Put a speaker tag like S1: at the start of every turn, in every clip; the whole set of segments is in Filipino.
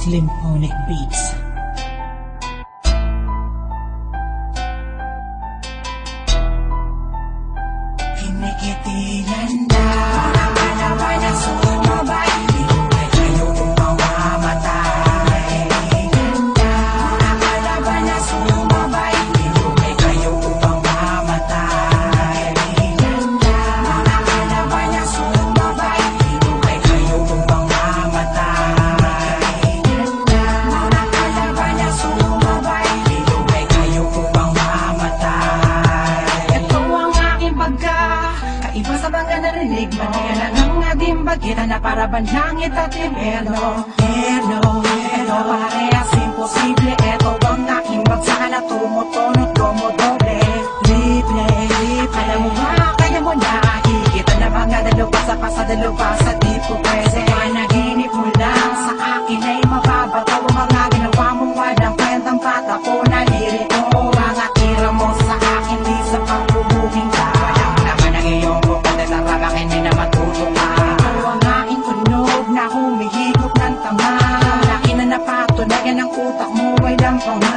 S1: Slimphonic Beats. Kinikitilan na ang kalaban na sumabay, ay kayo kung mamamatay. Ang kalaban na sumabay, ay kayo kung mamamatay. Ang kalaban na sumabay, ay kayo kung mamamatay. Ang kalaban na sumabay, ay kayo kung mamamatay. Ito ang aking pagka iba sa mga narinig, manaya lang ang ating bagita na para banlangit at impyerno. Pero parehas imposible, eto ang aking bagsakan na tumutunod doble. Alam mo ba, kaya mo na higit na mga dalupasa di po pwede. Panaginip mo lang sa akin ay mababato. Mga ginawa mong walang kwentang patako na lirito. Mga tira mo sa akin di sa pangbubuking ka. Iyong bukod at ang hindi na matutong ka. Ito ang aking tunog na humihigop ng tama. Laki na napatunayan ang utak mo ay lampaw na.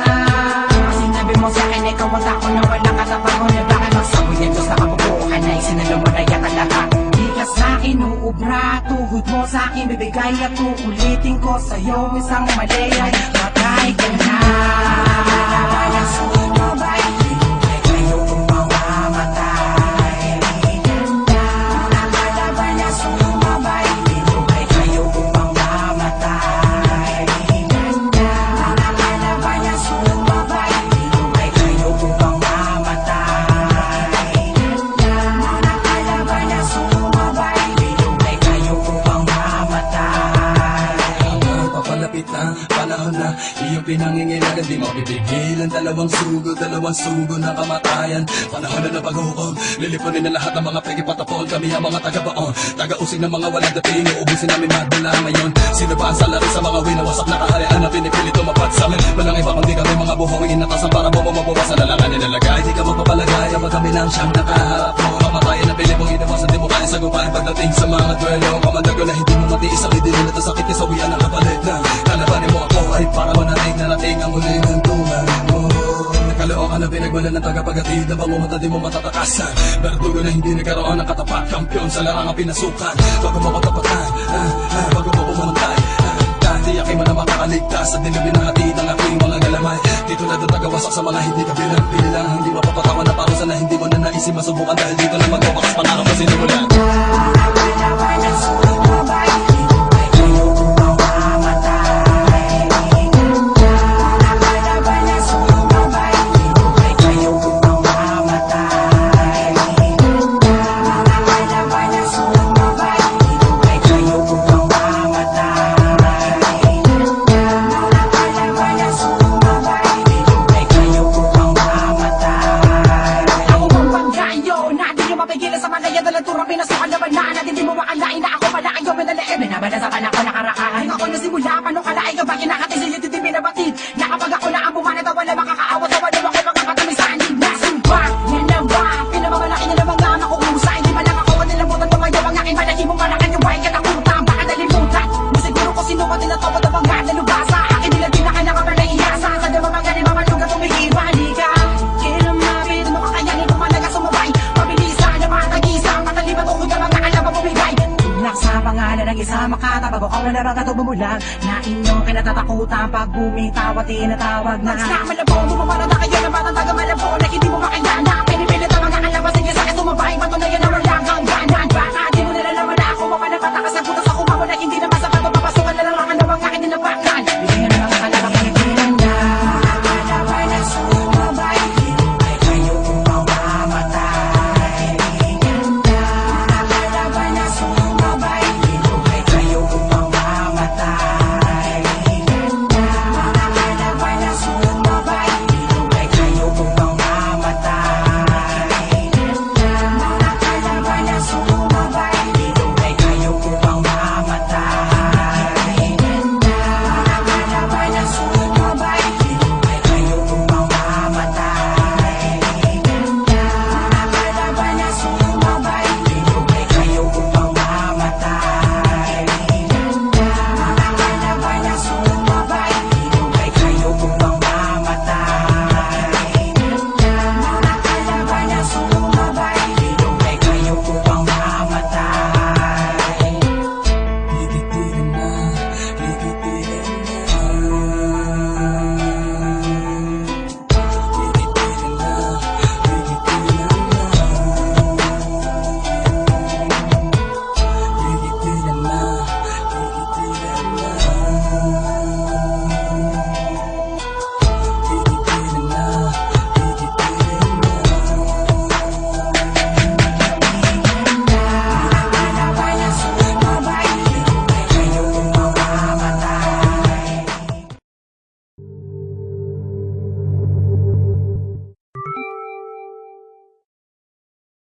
S1: Sinabi mo sa akin ikaw ang tako na walang katapangon. Na bakit magsaboy ng Diyos na kabubukan na isinalo mo na yan talaga. Di ka sa akin uubra, tuhod mo sa akin bibigay. At uulitin ko sa'yo isang mali ay patay ka na. Kaya sumabay, ay kayo kung mamamatay.
S2: Panahon na iyong pinanginginagan, di mapipigilan. Dalawang sugo na kamatayan. Panahon na paghukom, lilipunin na lahat ng mga pegi patapon. Kami ang mga taga-baon, taga-usig ng mga walang dating. Uubusin namin madala ngayon. Sino ba ang salari sa mga winawasak na kaharian na pinipilit tumapat sa amin? Walang iba kundi kami mga buhong inatasan para bumabawasan na lang ang nilalagay. Di ka mapapalagay, kapag kami lang siyang nakaharap mo. Kamatayan na pinipong inawasan, di mo kaya sagupain pagdating sa mga duelo. Kamandago na hindi mo matiis ang idilin at sakit niya sa wiyan ng kapalit na kalabanin mo ako ay para narating ang huling hantungan mo. Nakalookan na pinagbalan ng tagapaghatid na bangumata di mo matatakasan. Berdugo na hindi nagkaroon ng katapat, kampiyon sa larangang pinasukan. Bago mo katapatan, bago mo umantay, dati aking mo na makakaligtas sa dilubin ng hatid ng aking mga galamay. Dito na tatagawasak sa mga hindi kabilang bilang. Hindi mapapatawan na parusa na hindi mo na naisip masubukan. Dahil dito na magpapakas pangarap na sinimulan.
S1: Binabalasakan ako nakaraan. Ako na simula, paano kalaing ka ba kinakati sa'yo dito binabatid? Nakapag ako na ang bumanat, wala makakaawat, wala ako makakatamis sa anib na sumpa. Yan na ba? Pinamamalaki na naman nga makukusa. Hindi man lang ako at nilamutan tumayaw ang aking malaki mong malakan yung bahay katakutan. Baka nalimutan mo siguro ko sino ka tinatawad na bangga na lubasa. Akin nila din na kailangan ka na iasa. Sa damang mga galing mamaluga tumihiba. Halika, kinamapit mo kakayanin kung malaga sumabay. Pabilisan na matagisa, matalibat o huwag na mga alam ang bumigay. Sa pangalan ng isa makatabag ako na larang kato bumulang na inyong kinatatakutan pag bumitaw at tinatawag na. Sa malabo, bumamara na kayo ng batang taga malabo na hindi mo makaya.